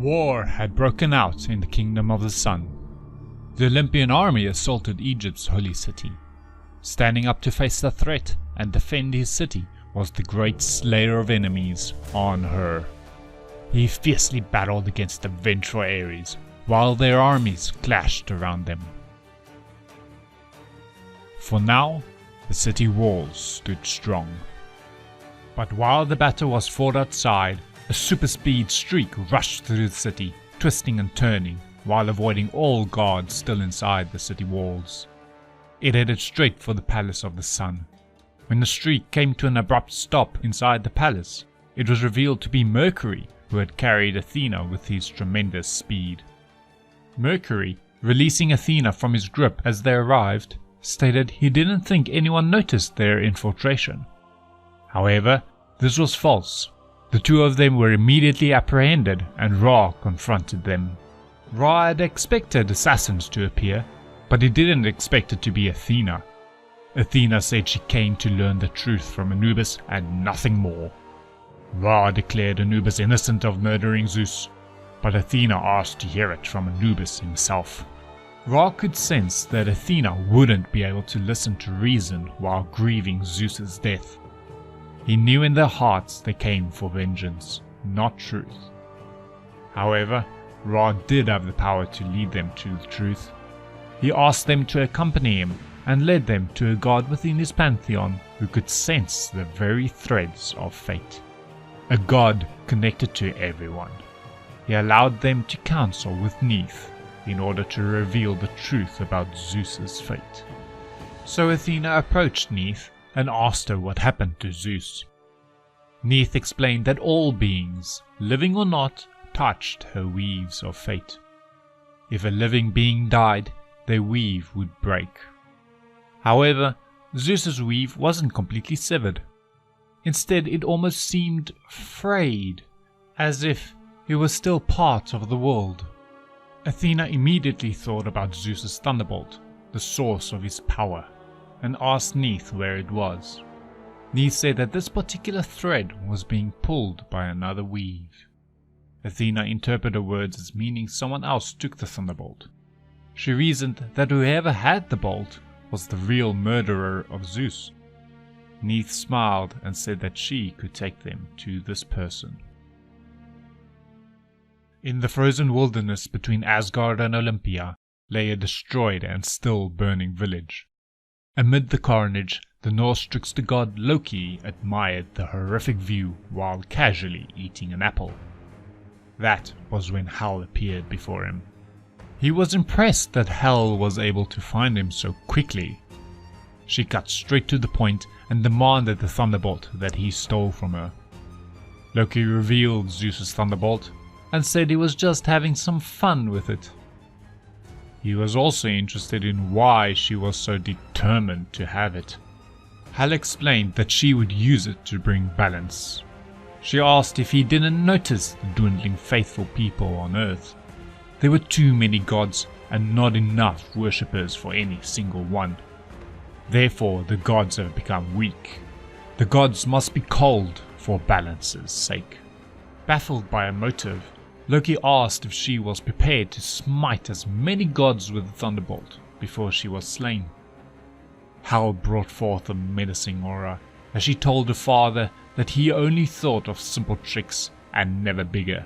War had broken out in the Kingdom of the Sun. The Olympian army assaulted Egypt's holy city. Standing up to face the threat and defend his city was the great slayer of enemies, An-Hur. He fiercely battled against the vengeful Ares, while their armies clashed around them. For now, the city walls stood strong. But while the battle was fought outside, a super-speed streak rushed through the city, twisting and turning, while avoiding all guards still inside the city walls. It headed straight for the Palace of the Sun. When the streak came to an abrupt stop inside the palace, it was revealed to be Mercury, who had carried Athena with his tremendous speed. Mercury, releasing Athena from his grip as they arrived, stated he didn't think anyone noticed their infiltration. However, this was false. The two of them were immediately apprehended and Ra confronted them. Ra had expected assassins to appear, but he didn't expect it to be Athena. Athena said she came to learn the truth from Anubis and nothing more. Ra declared Anubis innocent of murdering Zeus, but Athena asked to hear it from Anubis himself. Ra could sense that Athena wouldn't be able to listen to reason while grieving Zeus's death. He knew in their hearts they came for vengeance, not truth. However, Ra did have the power to lead them to the truth. He asked them to accompany him and led them to a god within his pantheon who could sense the very threads of fate. A god connected to everyone. He allowed them to counsel with Neith in order to reveal the truth about Zeus's fate. So Athena approached Neith and asked her what happened to Zeus. Neith explained that all beings, living or not, touched her weaves of fate. If a living being died, their weave would break. However, Zeus's weave wasn't completely severed. Instead, it almost seemed frayed, as if it was still part of the world. Athena immediately thought about Zeus's thunderbolt, the source of his power, and asked Neith where it was. Neith said that this particular thread was being pulled by another weave. Athena interpreted her words as meaning someone else took the thunderbolt. She reasoned that whoever had the bolt was the real murderer of Zeus. Neith smiled and said that she could take them to this person. In the frozen wilderness between Asgard and Olympia lay a destroyed and still burning village. Amid the carnage, the Norse trickster god Loki admired the horrific view while casually eating an apple. That was when Hel appeared before him. He was impressed that Hel was able to find him so quickly. She cut straight to the point and demanded the thunderbolt that he stole from her. Loki revealed Zeus's thunderbolt and said he was just having some fun with it. He was also interested in why she was so determined to have it. Hel explained that she would use it to bring balance. She asked if he didn't notice the dwindling faithful people on Earth. There were too many gods and not enough worshippers for any single one. Therefore, the gods have become weak. The gods must be cold for balance's sake. Baffled by a motive, Loki asked if she was prepared to smite as many gods with the thunderbolt before she was slain. Hel brought forth a menacing aura as she told her father that he only thought of simple tricks and never bigger.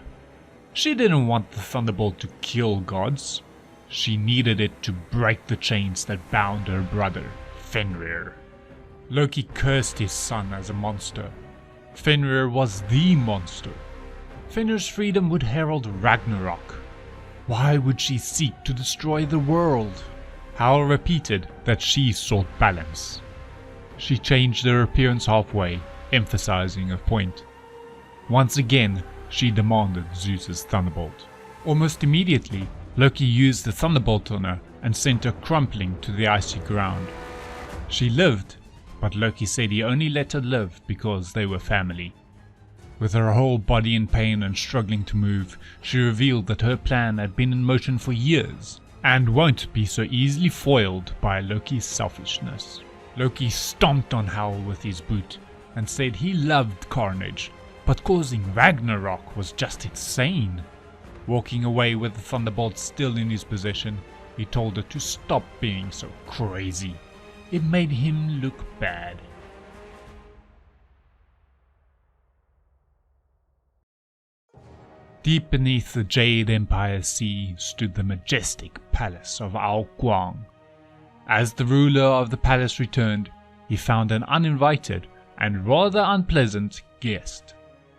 She didn't want the thunderbolt to kill gods. She needed it to break the chains that bound her brother, Fenrir. Loki cursed his son as a monster. Fenrir was the monster. Fenrir's freedom would herald Ragnarok. Why would she seek to destroy the world? Hel repeated that she sought balance. She changed her appearance halfway, emphasizing her point. Once again, she demanded Zeus's thunderbolt. Almost immediately, Loki used the thunderbolt on her and sent her crumpling to the icy ground. She lived, but Loki said he only let her live because they were family. With her whole body in pain and struggling to move, she revealed that her plan had been in motion for years and won't be so easily foiled by Loki's selfishness. Loki stomped on Hel with his boot and said he loved carnage, but causing Ragnarok was just insane. Walking away with the thunderbolt still in his possession, he told her to stop being so crazy. It made him look bad. Deep beneath the Jade Empire Sea stood the majestic palace of Ao Kuang. As the ruler of the palace returned, he found an uninvited and rather unpleasant guest.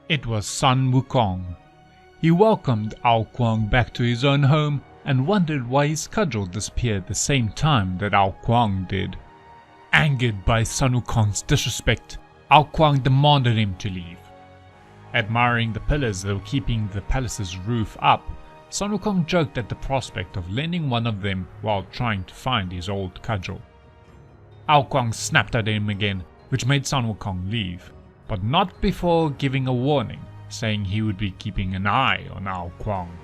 It was Sun Wukong. He welcomed Ao Kuang back to his own home and wondered why his cudgel disappeared the same time that Ao Kuang did. Angered by Sun Wukong's disrespect, Ao Kuang demanded him to leave. Admiring the pillars that were keeping the palace's roof up, Sun Wukong joked at the prospect of lending one of them while trying to find his old cudgel. Ao Kuang snapped at him again, which made Sun Wukong leave, but not before giving a warning, saying he would be keeping an eye on Ao Kuang.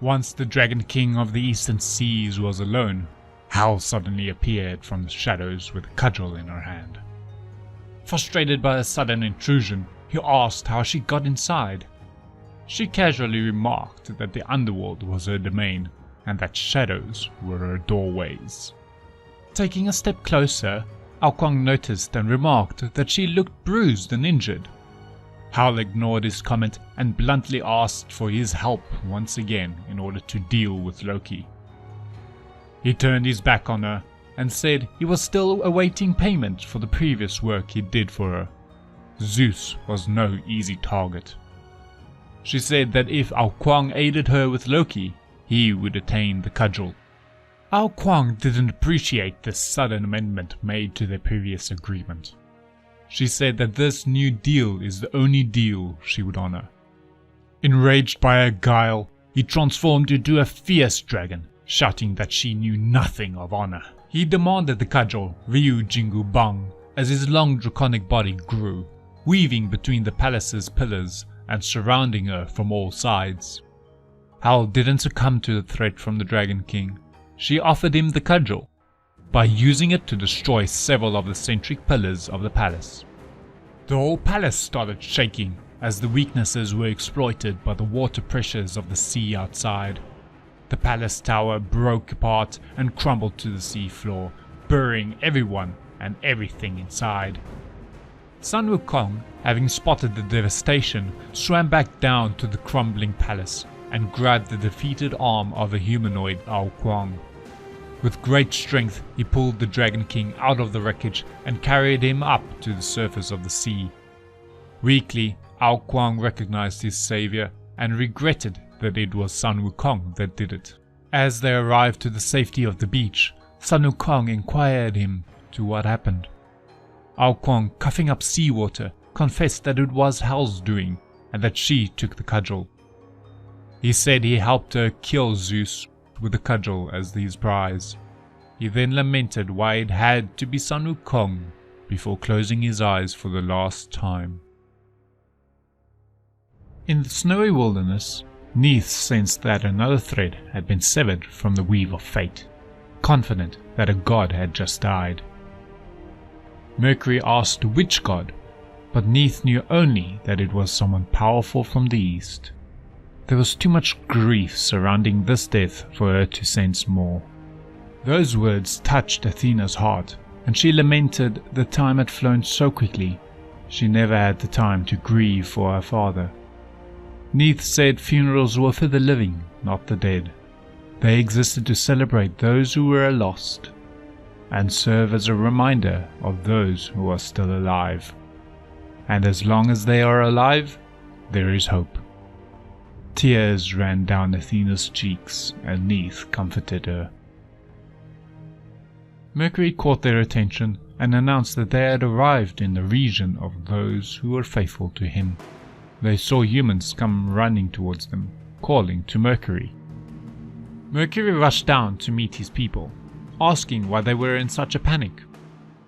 Once the Dragon King of the Eastern Seas was alone, Hal suddenly appeared from the shadows with a cudgel in her hand. Frustrated by a sudden intrusion, he asked how she got inside. She casually remarked that the underworld was her domain and that shadows were her doorways. Taking a step closer, Ao Kuang noticed and remarked that she looked bruised and injured. Hal ignored his comment and bluntly asked for his help once again in order to deal with Loki. He turned his back on her and said he was still awaiting payment for the previous work he did for her. Zeus was no easy target. She said that if Ao Kuang aided her with Loki, he would attain the cudgel. Ao Kuang didn't appreciate this sudden amendment made to their previous agreement. She said that this new deal is the only deal she would honor. Enraged by her guile, he transformed into a fierce dragon, shouting that she knew nothing of honor. He demanded the cudgel, Ryu Jingu Bang, as his long draconic body grew, weaving between the palace's pillars and surrounding her from all sides. Hal didn't succumb to the threat from the Dragon King. She offered him the cudgel, by using it to destroy several of the centric pillars of the palace. The whole palace started shaking as the weaknesses were exploited by the water pressures of the sea outside. The palace tower broke apart and crumbled to the sea floor, burying everyone and everything inside. Sun Wukong, having spotted the devastation, swam back down to the crumbling palace and grabbed the defeated arm of a humanoid Ao Kuang. With great strength, he pulled the Dragon King out of the wreckage and carried him up to the surface of the sea. Weakly, Ao Kuang recognized his savior and regretted that it was Sun Wukong that did it. As they arrived to the safety of the beach, Sun Wukong inquired him to what happened. Ao Kuang, coughing up seawater, confessed that it was Hal's doing and that she took the cudgel. He said he helped her kill Zeus with the cudgel as his prize. He then lamented why it had to be Sun Wukong before closing his eyes for the last time. In the snowy wilderness, Neith sensed that another thread had been severed from the weave of fate, confident that a god had just died. Mercury asked which god, but Neith knew only that it was someone powerful from the east. There was too much grief surrounding this death for her to sense more. Those words touched Athena's heart, and she lamented the time had flown so quickly. She never had the time to grieve for her father. Neith said funerals were for the living, not the dead. They existed to celebrate those who were lost, and serve as a reminder of those who are still alive. And as long as they are alive, there is hope. Tears ran down Athena's cheeks, and Neith comforted her. Mercury caught their attention and announced that they had arrived in the region of those who were faithful to him. They saw humans come running towards them, calling to Mercury. Mercury rushed down to meet his people, asking why they were in such a panic.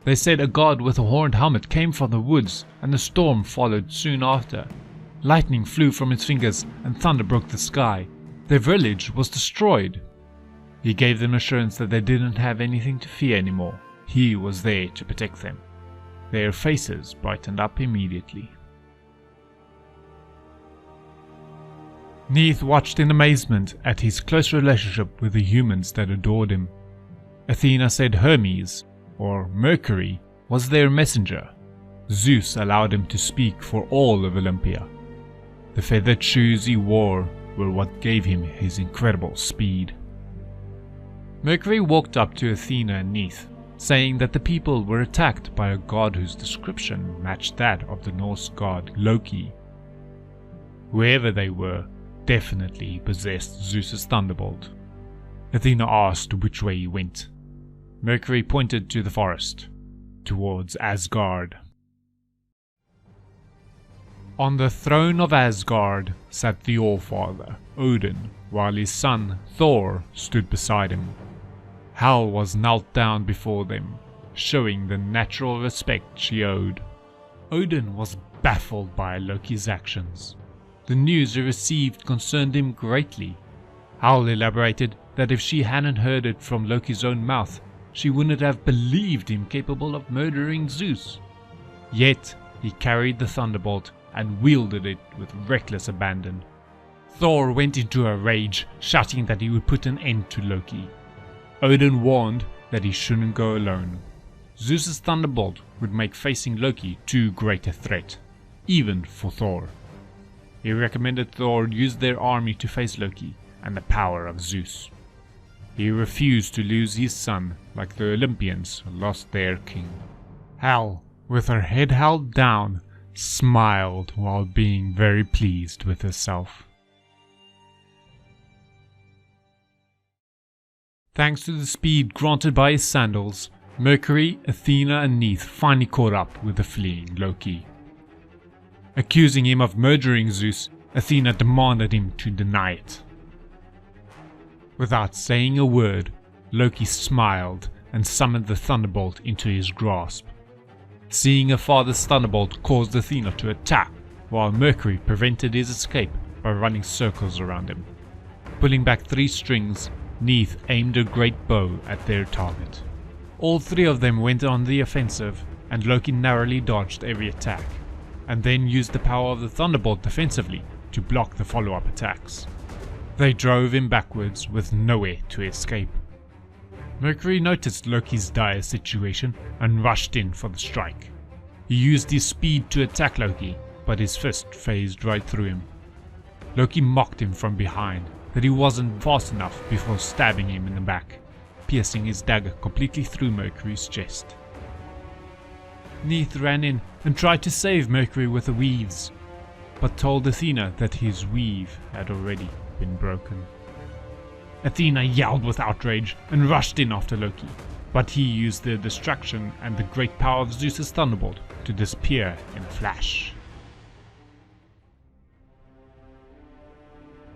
They said a god with a horned helmet came from the woods, and a storm followed soon after. Lightning flew from its fingers, and thunder broke the sky. Their village was destroyed. He gave them assurance that they didn't have anything to fear anymore. He was there to protect them. Their faces brightened up immediately. Neith watched in amazement at his close relationship with the humans that adored him. Athena said Hermes, or Mercury, was their messenger. Zeus allowed him to speak for all of Olympia. The feathered shoes he wore were what gave him his incredible speed. Mercury walked up to Athena and Neith, saying that the people were attacked by a god whose description matched that of the Norse god Loki. Whoever they were definitely possessed Zeus's thunderbolt. Athena asked which way he went. Mercury pointed to the forest, towards Asgard. On the throne of Asgard sat the Allfather, Odin, while his son, Thor, stood beside him. Hel was knelt down before them, showing the natural respect she owed. Odin was baffled by Loki's actions. The news he received concerned him greatly. Hel elaborated that if she hadn't heard it from Loki's own mouth, she wouldn't have believed him capable of murdering Zeus. Yet he carried the thunderbolt and wielded it with reckless abandon. Thor went into a rage, shouting that he would put an end to Loki. Odin warned that he shouldn't go alone. Zeus's thunderbolt would make facing Loki too great a threat, even for Thor. He recommended Thor use their army to face Loki and the power of Zeus. He refused to lose his son like the Olympians lost their king. Hel, with her head held down, smiled while being very pleased with herself. Thanks to the speed granted by his sandals, Mercury, Athena and Neith finally caught up with the fleeing Loki. Accusing him of murdering Zeus, Athena demanded him to deny it. Without saying a word, Loki smiled and summoned the thunderbolt into his grasp. Seeing her father's thunderbolt caused Athena to attack, while Mercury prevented his escape by running circles around him. Pulling back 3 strings, Neith aimed a great bow at their target. All 3 of them went on the offensive, and Loki narrowly dodged every attack, and then used the power of the thunderbolt defensively to block the follow-up attacks. They drove him backwards with nowhere to escape. Mercury noticed Loki's dire situation and rushed in for the strike. He used his speed to attack Loki, but his fist phased right through him. Loki mocked him from behind that he wasn't fast enough before stabbing him in the back, piercing his dagger completely through Mercury's chest. Neith ran in and tried to save Mercury with the weaves, but told Athena that his weave had already been broken. Athena yelled with outrage and rushed in after Loki, but he used the distraction and the great power of Zeus's thunderbolt to disappear in a flash.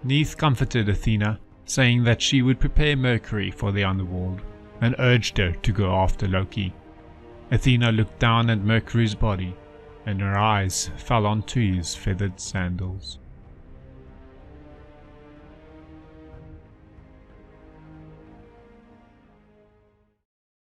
Neith comforted Athena, saying that she would prepare Mercury for the underworld, and urged her to go after Loki. Athena looked down at Mercury's body, and her eyes fell onto his feathered sandals.